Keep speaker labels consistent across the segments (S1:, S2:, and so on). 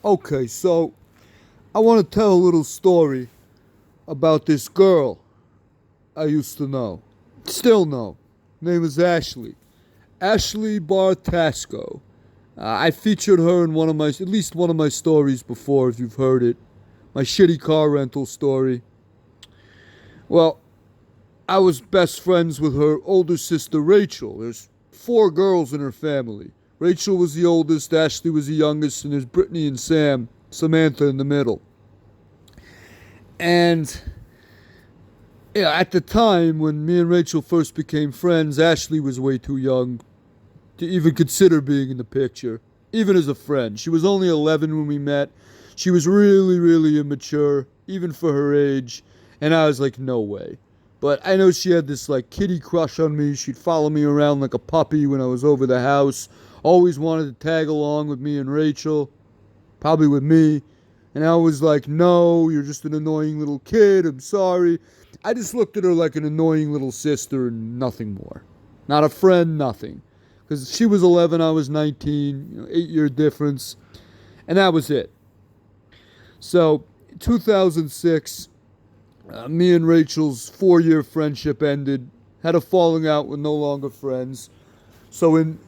S1: Okay, so I want to tell a little story about this girl I used to know. Still know. Name is Ashley. Ashley Bartasco. I featured her in at least one of my stories before, if you've heard it. My shitty car rental story. Well, I was best friends with her older sister Rachel. There's four girls in her family. Rachel was the oldest, Ashley was the youngest, and there's Brittany and Samantha in the middle. And at the time when me and Rachel first became friends, Ashley was way too young to even consider being in the picture, even as a friend. She was only 11 when we met. She was really, really immature, even for her age. And I was like, no way. But I know she had this like kitty crush on me. She'd follow me around like a puppy when I was over the house. Always wanted to tag along with me and Rachel. Probably with me. And I was like, no, you're just an annoying little kid. I'm sorry. I just looked at her like an annoying little sister and nothing more. Not a friend, nothing. Because she was 11, I was 19, 8-year difference. And that was it. So, 2006, me and Rachel's 4-year friendship ended. Had a falling out, we're no longer friends. So in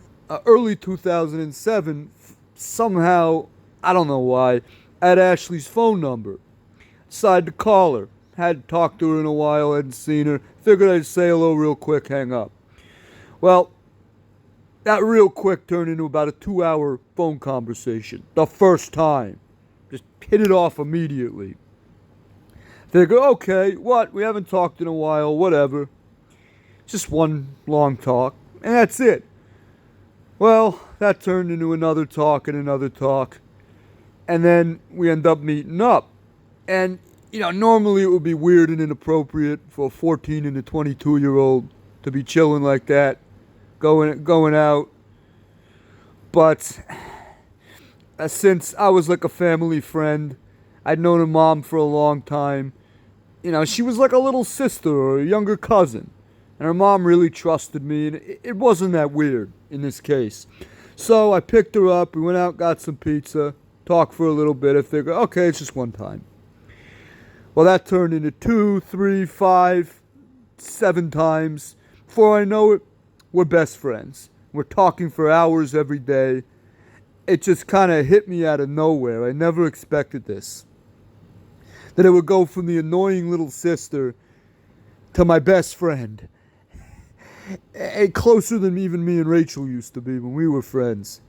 S1: early 2007, somehow, I don't know why, I had Ashley's phone number. Decided to call her. Hadn't talked to her in a while, hadn't seen her. Figured I'd say hello real quick, hang up. Well, that real quick turned into about a 2-hour phone conversation. The first time. Just hit it off immediately. Figure, okay, what? We haven't talked in a while, whatever. Just one long talk, and that's it. Well, that turned into another talk and another talk. And then we end up meeting up. And, normally it would be weird and inappropriate for a 14 and a 22-year-old to be chilling like that, going out. But since I was like a family friend, I'd known her mom for a long time. She was like a little sister or a younger cousin. And her mom really trusted me, and it wasn't that weird in this case. So I picked her up, we went out, got some pizza, talked for a little bit. I figured, okay, it's just one time. Well, that turned into 2, 3, 5, 7 times. Before I know it, we're best friends. We're talking for hours every day. It just kind of hit me out of nowhere. I never expected this. That it would go from the annoying little sister to my best friend. Closer than even me and Rachel used to be when we were friends.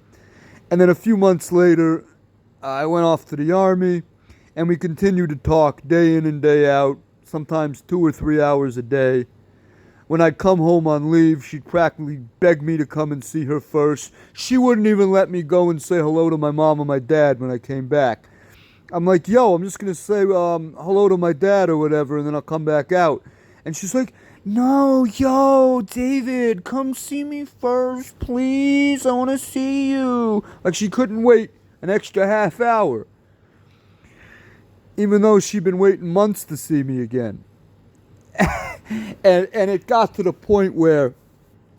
S1: And then a few months later, I went off to the army, and we continued to talk day in and day out, sometimes 2 or 3 hours a day. When I'd come home on leave, she'd practically beg me to come and see her first. She wouldn't even let me go and say hello to my mom or my dad when I came back. I'm like, yo, I'm just going to say hello to my dad or whatever, and then I'll come back out. And she's like, no, yo, David, come see me first, please. I want to see you. Like she couldn't wait an extra half hour. Even though she'd been waiting months to see me again. and it got to the point where,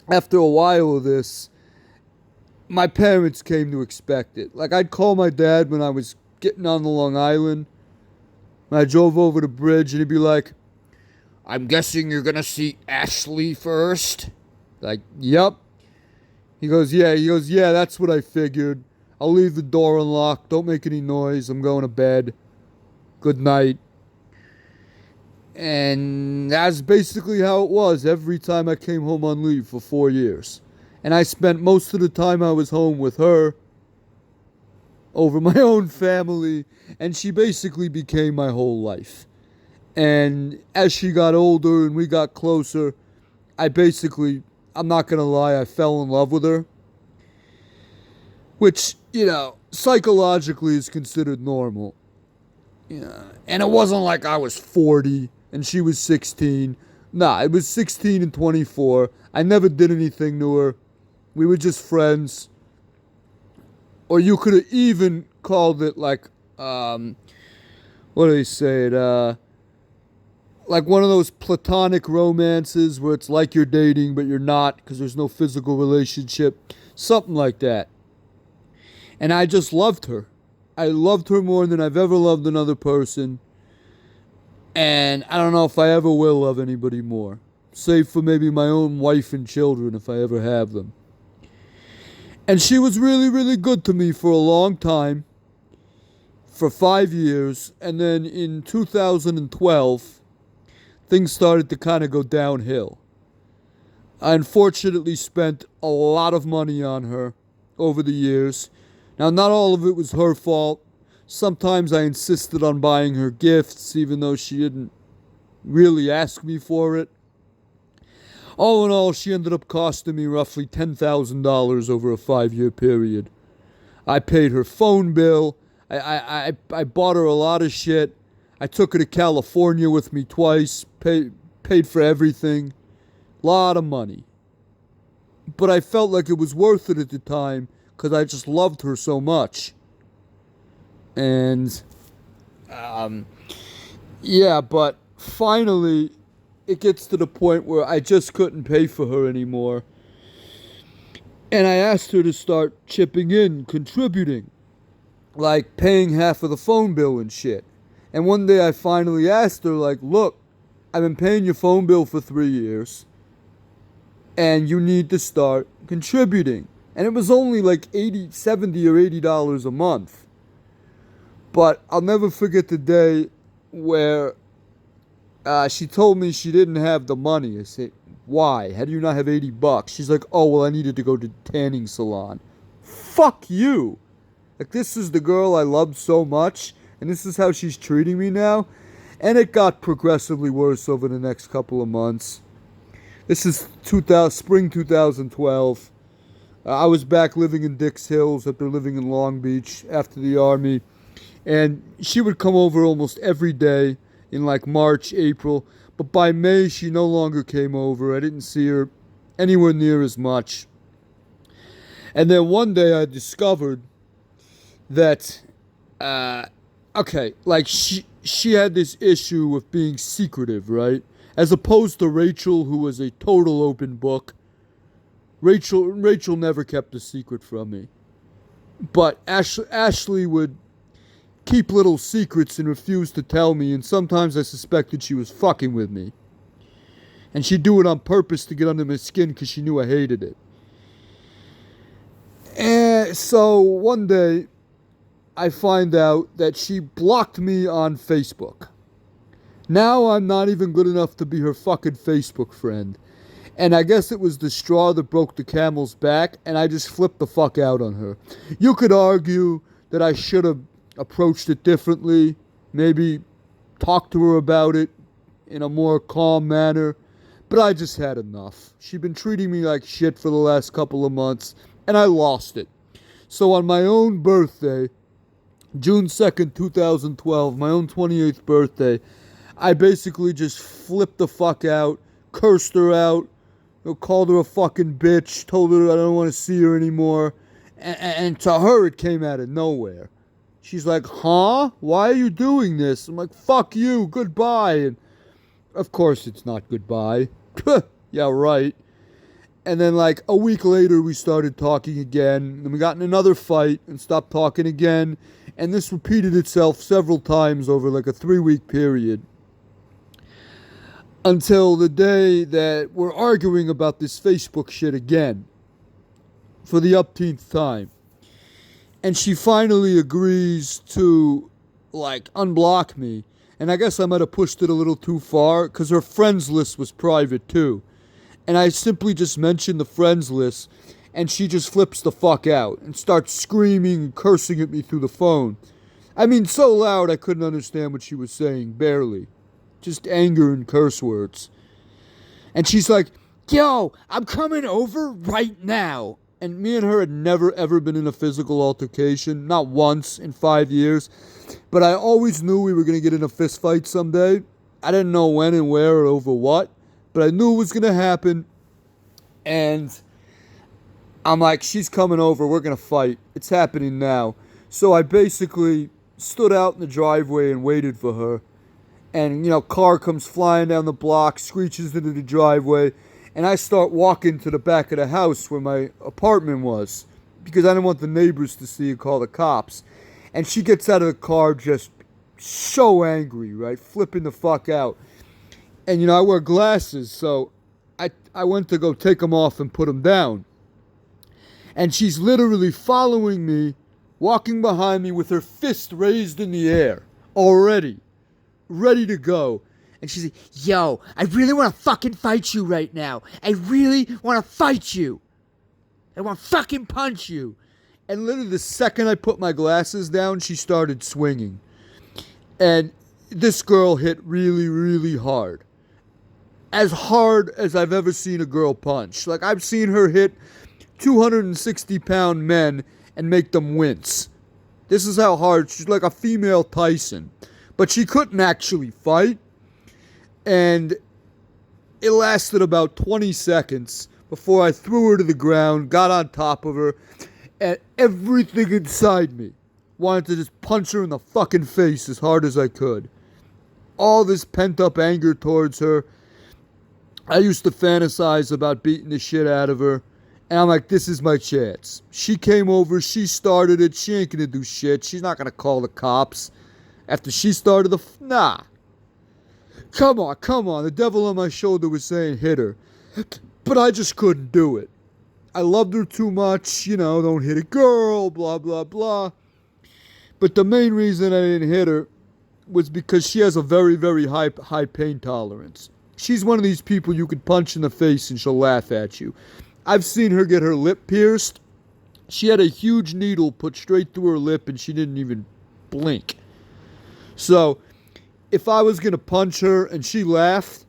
S1: after a while of this, my parents came to expect it. Like I'd call my dad when I was getting on the Long Island. When I drove over the bridge, and he'd be like, I'm guessing you're going to see Ashley first? Like, yup. He goes, yeah, that's what I figured. I'll leave the door unlocked. Don't make any noise. I'm going to bed. Good night. And that's basically how it was every time I came home on leave for 4 years. And I spent most of the time I was home with her, over my own family, and she basically became my whole life. And as she got older and we got closer, I'm not going to lie, I fell in love with her. Which, psychologically is considered normal. And it wasn't like I was 40 and she was 16. Nah, it was 16 and 24. I never did anything to her. We were just friends. Or you could have even called it like, what do they say it, like one of those platonic romances where it's like you're dating but you're not because there's no physical relationship. Something like that. And I just loved her. I loved her more than I've ever loved another person. And I don't know if I ever will love anybody more. Save for maybe my own wife and children if I ever have them. And she was really, really good to me for a long time. For 5 years. And then in 2012, things started to kind of go downhill. I unfortunately spent a lot of money on her over the years. Now, not all of it was her fault. Sometimes I insisted on buying her gifts, even though she didn't really ask me for it. All in all, she ended up costing me roughly $10,000 over a 5-year period. I paid her phone bill. I bought her a lot of shit. I took her to California with me twice. Paid for everything. Lot of money. But I felt like it was worth it at the time because I just loved her so much. And, yeah, but finally, it gets to the point where I just couldn't pay for her anymore. And I asked her to start chipping in, contributing. Like paying half of the phone bill and shit. And one day I finally asked her, like, look, I've been paying your phone bill for 3 years. And you need to start contributing. And it was only like $70 or $80 a month. But I'll never forget the day where she told me she didn't have the money. I said, why? How do you not have $80? She's like, oh, well, I needed to go to the tanning salon. Fuck you. Like, this is the girl I loved so much, and this is how she's treating me now. And it got progressively worse over the next couple of months. This is spring 2012. I was back living in Dix Hills after living in Long Beach after the Army. And she would come over almost every day in like March, April. But by May, she no longer came over. I didn't see her anywhere near as much. And then one day I discovered that, like she had this issue with being secretive, right? As opposed to Rachel, who was a total open book. Rachel never kept a secret from me. But Ashley would keep little secrets and refuse to tell me, and sometimes I suspected she was fucking with me. And she'd do it on purpose to get under my skin because she knew I hated it. And so one day, I find out that she blocked me on Facebook. Now I'm not even good enough to be her fucking Facebook friend. And I guess it was the straw that broke the camel's back, and I just flipped the fuck out on her. You could argue that I should have approached it differently, maybe talked to her about it in a more calm manner, but I just had enough. She'd been treating me like shit for the last couple of months, and I lost it. So on my own birthday, June 2nd, 2012, my own 28th birthday, I basically just flipped the fuck out, cursed her out, called her a fucking bitch, told her I don't want to see her anymore, and to her it came out of nowhere. She's like, huh? Why are you doing this? I'm like, fuck you, goodbye. And of course it's not goodbye. Yeah, right. And then like a week later we started talking again, and we got in another fight and stopped talking again, and this repeated itself several times over like a 3-week period. Until the day that we're arguing about this Facebook shit again. For the upteenth time. And she finally agrees to, like, unblock me. And I guess I might have pushed it a little too far, because her friends list was private too. And I simply just mentioned the friends list, and she just flips the fuck out and starts screaming and cursing at me through the phone. I mean, so loud I couldn't understand what she was saying, barely. Just anger and curse words. And she's like, yo, I'm coming over right now. And me and her had never ever been in a physical altercation. Not once in 5 years. But I always knew we were going to get in a fist fight someday. I didn't know when and where or over what. But I knew it was going to happen. And I'm like, she's coming over. We're going to fight. It's happening now. So I basically stood out in the driveway and waited for her. And, you know, car comes flying down the block, screeches into the driveway, and I start walking to the back of the house where my apartment was, because I didn't want the neighbors to see and call the cops. And she gets out of the car just so angry, right? Flipping the fuck out. And, I wear glasses, so I went to go take them off and put them down. And she's literally following me, walking behind me with her fist raised in the air, already, ready to go. And she's like, yo, I really want to fucking fight you right now. I really want to fight you. I want to fucking punch you. And literally the second I put my glasses down, she started swinging. And this girl hit really, really hard. As hard as I've ever seen a girl punch. Like, I've seen her hit 260-pound men and make them wince. This is how hard. She's like a female Tyson. But she couldn't actually fight. And it lasted about 20 seconds before I threw her to the ground, got on top of her, and everything inside me wanted to just punch her in the fucking face as hard as I could. All this pent-up anger towards her. I used to fantasize about beating the shit out of her. And I'm like, this is my chance. She came over, she started it, she ain't gonna do shit. She's not gonna call the cops. After she started nah. Come on. The devil on my shoulder was saying hit her. But I just couldn't do it. I loved her too much, don't hit a girl, blah, blah, blah. But the main reason I didn't hit her was because she has a very, very high pain tolerance. She's one of these people you could punch in the face and she'll laugh at you. I've seen her get her lip pierced. She had a huge needle put straight through her lip and she didn't even blink. So, if I was going to punch her and she laughed,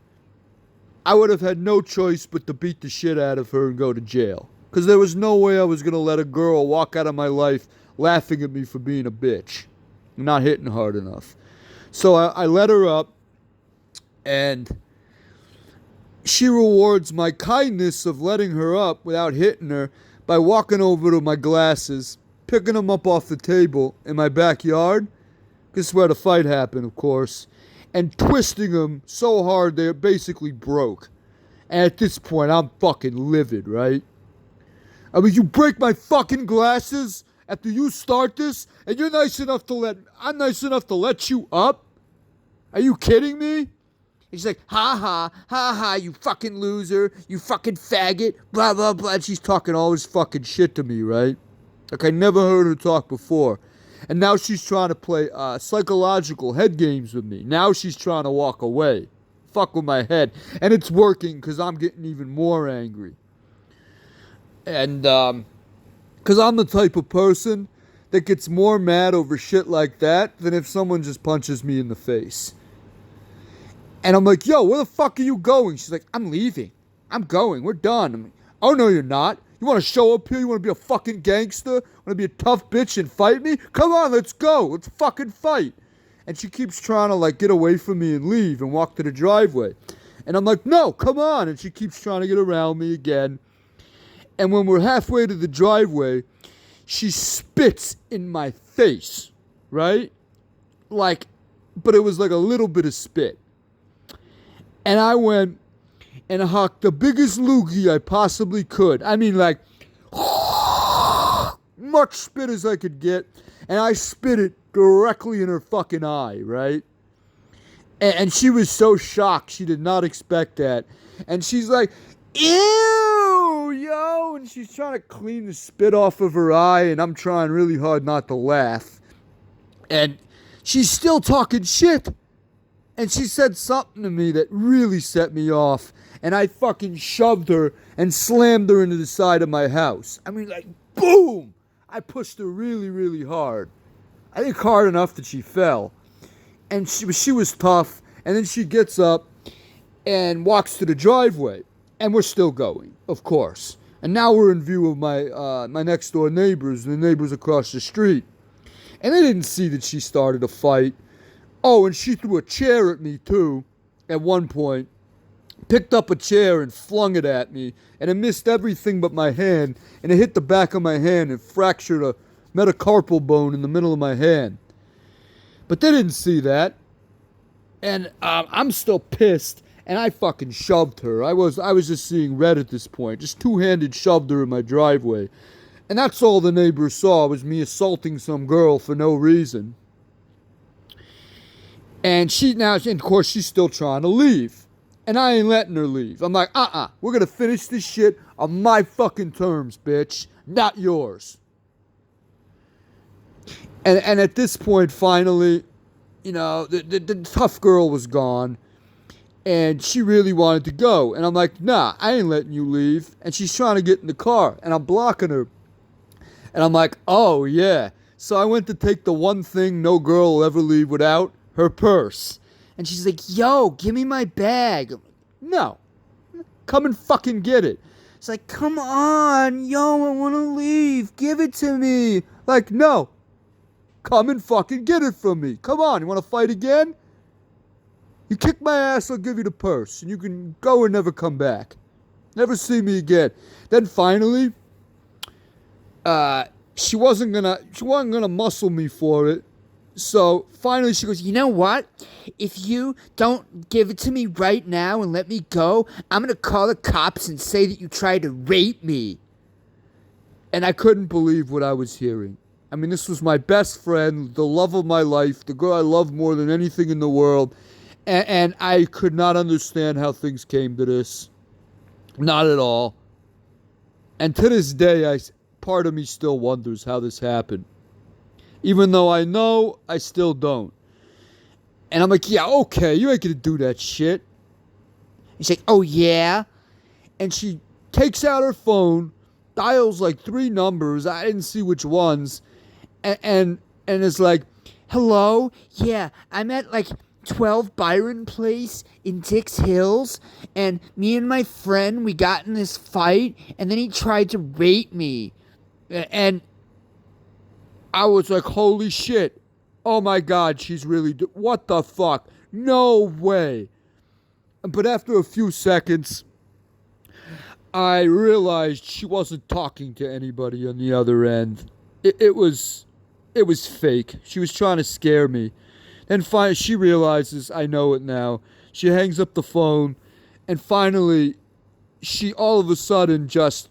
S1: I would have had no choice but to beat the shit out of her and go to jail. Because there was no way I was going to let a girl walk out of my life laughing at me for being a bitch. Not hitting hard enough. So I let her up, and she rewards my kindness of letting her up without hitting her by walking over to my glasses, picking them up off the table in my backyard. This is where the fight happened, of course. And twisting them so hard they basically broke. And at this point, I'm fucking livid, right? I mean, you break my fucking glasses after you start this, and I'm nice enough to let you up? Are you kidding me? And she's like, ha ha, you fucking loser, you fucking faggot, blah, blah, blah. And she's talking all this fucking shit to me, right? Like I never heard her talk before. And now she's trying to play psychological head games with me. Now she's trying to walk away. Fuck with my head. And it's working because I'm getting even more angry. And because I'm the type of person that gets more mad over shit like that than if someone just punches me in the face. And I'm like, yo, where the fuck are you going? She's like, I'm leaving. I'm going. We're done. I'm like, oh, no, you're not. You want to show up here? You want to be a fucking gangster? Want to be a tough bitch and fight me? Come on, let's go. Let's fucking fight. And she keeps trying to, get away from me and leave and walk to the driveway. And I'm like, no, come on. And she keeps trying to get around me again. And when we're halfway to the driveway, she spits in my face, right? But it was like a little bit of spit. And I went and hocked the biggest loogie I possibly could. I mean, much spit as I could get. And I spit it directly in her fucking eye, right? And she was so shocked. She did not expect that. And she's like, ew, yo. And she's trying to clean the spit off of her eye. And I'm trying really hard not to laugh. And she's still talking shit. And she said something to me that really set me off. And I fucking shoved her and slammed her into the side of my house. I mean, boom! I pushed her really, really hard. I think hard enough that she fell. And she was tough. And then she gets up and walks to the driveway. And we're still going, of course. And now we're in view of my next door neighbors, the neighbors across the street. And they didn't see that she started a fight. Oh, and she threw a chair at me, too, at one point. Picked up a chair and flung it at me. And it missed everything but my hand. And it hit the back of my hand and fractured a metacarpal bone in the middle of my hand. But they didn't see that. And I'm still pissed. And I fucking shoved her. I was just seeing red at this point. Just two-handed shoved her in my driveway. And that's all the neighbors saw was me assaulting some girl for no reason. And of course, she's still trying to leave. And I ain't letting her leave. I'm like, we're going to finish this shit on my fucking terms, bitch. Not yours. And at this point, finally, the tough girl was gone. And she really wanted to go. And I'm like, nah, I ain't letting you leave. And she's trying to get in the car. And I'm blocking her. And I'm like, oh, yeah. So I went to take the one thing no girl will ever leave without, her purse. And she's like, yo, give me my bag. I'm like, no. Come and fucking get it. It's like, come on. Yo, I want to leave. Give it to me. Like, no. Come and fucking get it from me. Come on. You want to fight again? You kick my ass, I'll give you the purse. And you can go and never come back. Never see me again. Then finally, she wasn't gonna muscle me for it. So finally she goes, you know what? If you don't give it to me right now and let me go, I'm gonna call the cops and say that you tried to rape me. And I couldn't believe what I was hearing. I mean, this was my best friend, the love of my life, the girl I love more than anything in the world. And I could not understand how things came to this. Not at all. And to this day, part of me still wonders how this happened. Even though I know, I still don't. And I'm like, yeah, okay, you ain't gonna do that shit. And she's like, oh yeah? And she takes out her phone, dials like 3 numbers, I didn't see which ones, and it's like, hello? Yeah, I'm at like 12 Byron Place in Dix Hills, and me and my friend, we got in this fight, and then he tried to rape me. And I was like, holy shit. Oh my God, she's really... what the fuck? No way. But after a few seconds, I realized she wasn't talking to anybody on the other end. It was fake. She was trying to scare me. Then finally, she realizes, I know it now. She hangs up the phone, and finally, she all of a sudden just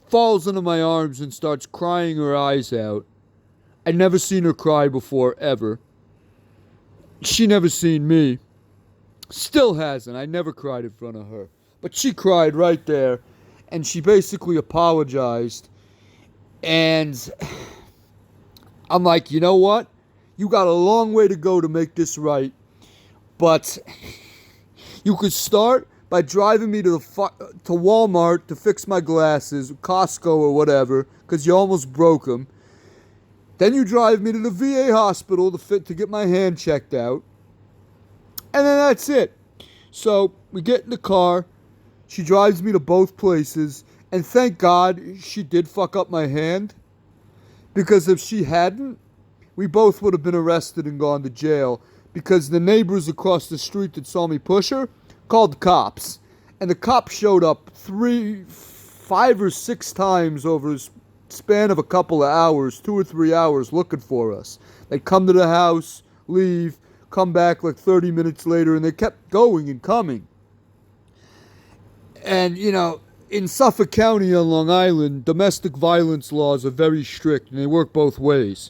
S1: falls into my arms and starts crying her eyes out. I'd never seen her cry before, ever. She never seen me. Still hasn't. I never cried in front of her. But she cried right there, and she basically apologized. And I'm like, you know what? You got a long way to go to make this right. But you could start by driving me to Walmart to fix my glasses, Costco or whatever, because you almost broke them. Then you drive me to the VA hospital to get my hand checked out. And then that's it. So we get in the car. She drives me to both places. And thank God she did fuck up my hand. Because if she hadn't, we both would have been arrested and gone to jail. Because the neighbors across the street that saw me push her called the cops. And the cops showed up 5 or 6 times over a span of a couple of hours, 2 or 3 hours, looking for us. They'd come to the house, leave, come back like 30 minutes later, and they kept going and coming. And, in Suffolk County on Long Island, domestic violence laws are very strict, and they work both ways.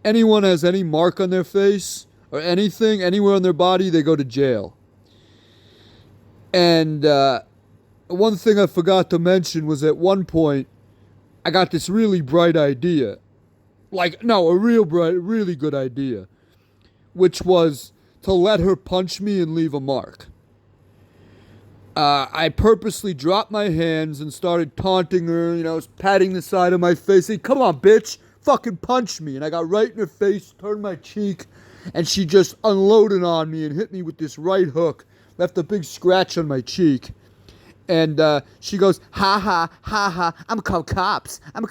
S1: Anyone has any mark on their face or anything, anywhere on their body, they go to jail. And one thing I forgot to mention was at one point, I got this really bright idea. Really good idea. Which was to let her punch me and leave a mark. I purposely dropped my hands and started taunting her, patting the side of my face, saying, come on, bitch, fucking punch me. And I got right in her face, turned my cheek, and she just unloaded on me and hit me with this right hook, left a big scratch on my cheek. And she goes, ha ha, ha ha, I'm gonna call cops. I'm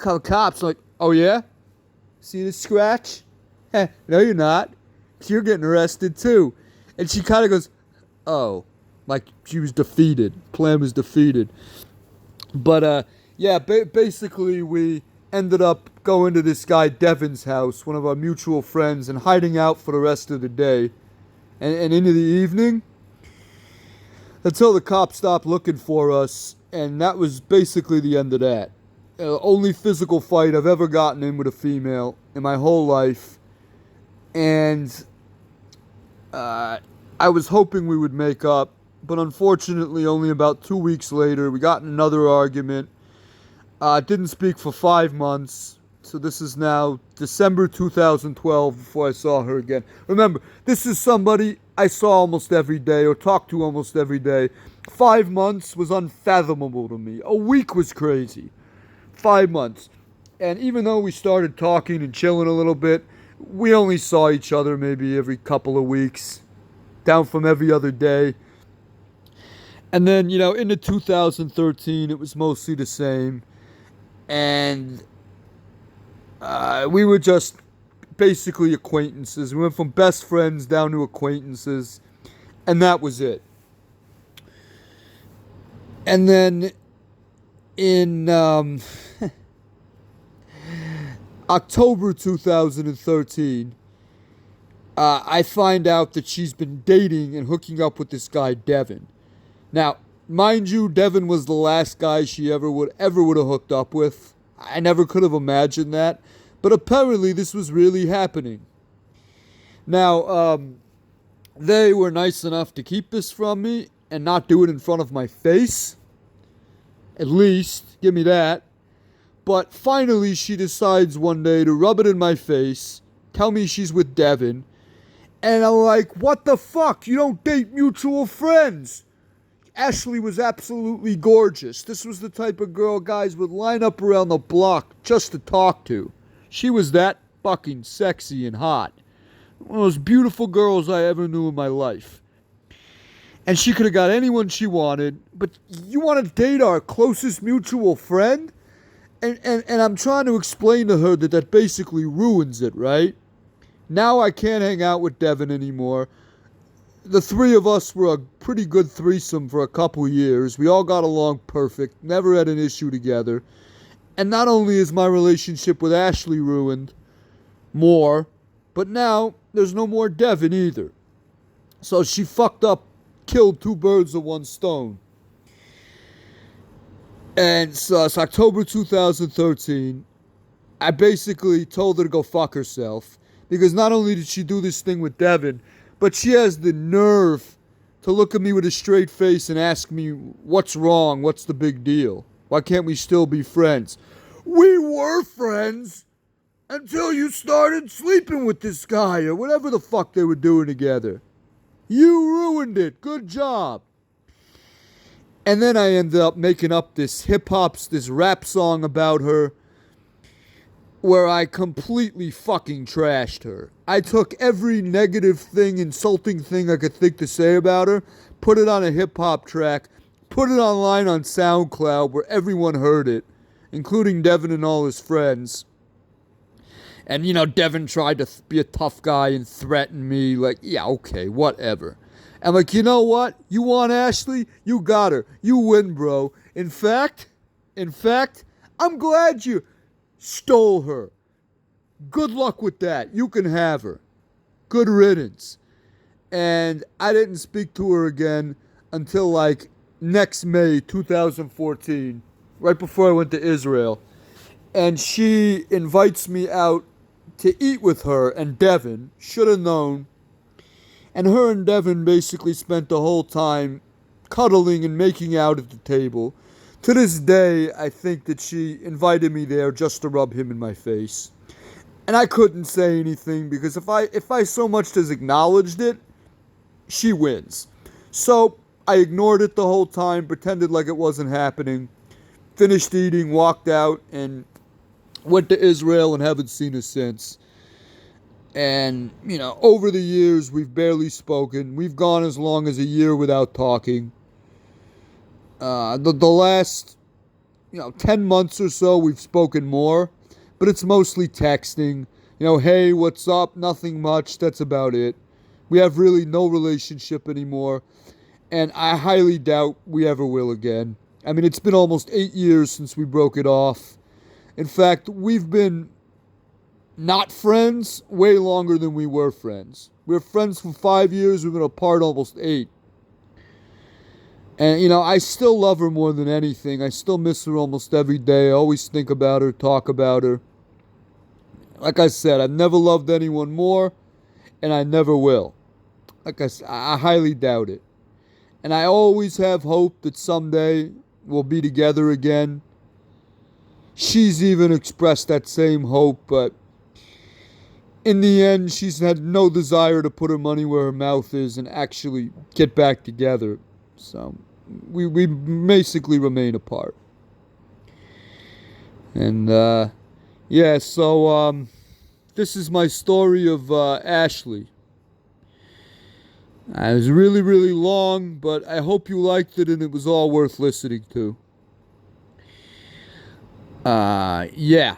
S1: like, oh yeah? See this scratch? No, you're not. You're getting arrested too. And she kind of goes, oh. Like she was defeated. Plan was defeated. But, basically we ended up going to this guy Devin's house, one of our mutual friends, and hiding out for the rest of the day. And into the evening, until the cops stopped looking for us, and that was basically the end of that. Only physical fight I've ever gotten in with a female in my whole life. And I was hoping we would make up, but unfortunately, only about 2 weeks later, we got in another argument. Didn't speak for 5 months. So this is now December 2012 before I saw her again. Remember, this is somebody I saw almost every day or talked to almost every day. 5 months was unfathomable to me. A week was crazy. 5 months. And even though we started talking and chilling a little bit, we only saw each other maybe every couple of weeks, down from every other day. And then, into 2013, it was mostly the same. And we were just basically acquaintances. We went from best friends down to acquaintances. And that was it. And then in October 2013, I find out that she's been dating and hooking up with this guy, Devin. Now, mind you, Devin was the last guy she ever would have hooked up with. I never could have imagined that. But apparently this was really happening. Now, they were nice enough to keep this from me and not do it in front of my face. At least, give me that. But finally she decides one day to rub it in my face, tell me she's with Devin. And I'm like, what the fuck? You don't date mutual friends. Ashley was absolutely gorgeous. This was the type of girl guys would line up around the block just to talk to. She was that fucking sexy and hot. One of the most beautiful girls I ever knew in my life. And she could have got anyone she wanted. But you want to date our closest mutual friend? And I'm trying to explain to her that basically ruins it, right? Now I can't hang out with Devin anymore. The three of us were a pretty good threesome for a couple years. We all got along perfect. Never had an issue together. And not only is my relationship with Ashley ruined more, but now there's no more Devin either. So she fucked up, killed two birds with one stone. And so it's October 2013. I basically told her to go fuck herself. Because not only did she do this thing with Devin, but she has the nerve to look at me with a straight face and ask me, what's wrong? What's the big deal? Why can't we still be friends? We were friends until you started sleeping with this guy or whatever the fuck they were doing together. You ruined it. Good job. And then I ended up making up this this rap song about her where I completely fucking trashed her. I took every negative thing, insulting thing I could think to say about her, put it on a hip-hop track, put it online on SoundCloud where everyone heard it, including Devin and all his friends. And, Devin tried to be a tough guy and threaten me, like, yeah, okay, whatever. I'm like, you know what? You want Ashley? You got her. You win, bro. In fact, I'm glad you stole her. Good luck with that. You can have her. Good riddance. And I didn't speak to her again until next May 2014, right before I went to Israel. And she invites me out to eat with her and Devin. Should have known. And her and Devin basically spent the whole time cuddling and making out at the table. To this day, I think that she invited me there just to rub him in my face. And I couldn't say anything because if I so much as acknowledged it, she wins. So I ignored it the whole time, pretended like it wasn't happening, finished eating, walked out, and went to Israel and haven't seen her since. And, over the years, we've barely spoken. We've gone as long as a year without talking. The last, 10 months or so, we've spoken more. But it's mostly texting. Hey, what's up? Nothing much. That's about it. We have really no relationship anymore. And I highly doubt we ever will again. I mean, it's been almost 8 years since we broke it off. In fact, we've been not friends way longer than we were friends. We were friends for 5 years. We've been apart almost 8. And, you know, I still love her more than anything. I still miss her almost every day. I always think about her, talk about her. Like I said, I've never loved anyone more, and I never will. Like I said, I highly doubt it. And I always have hope that someday we'll be together again. She's even expressed that same hope, but in the end, she's had no desire to put her money where her mouth is and actually get back together. So we basically remain apart. And yeah, so this is my story of Ashley. It was really, really long, but I hope you liked it and it was all worth listening to. Yeah.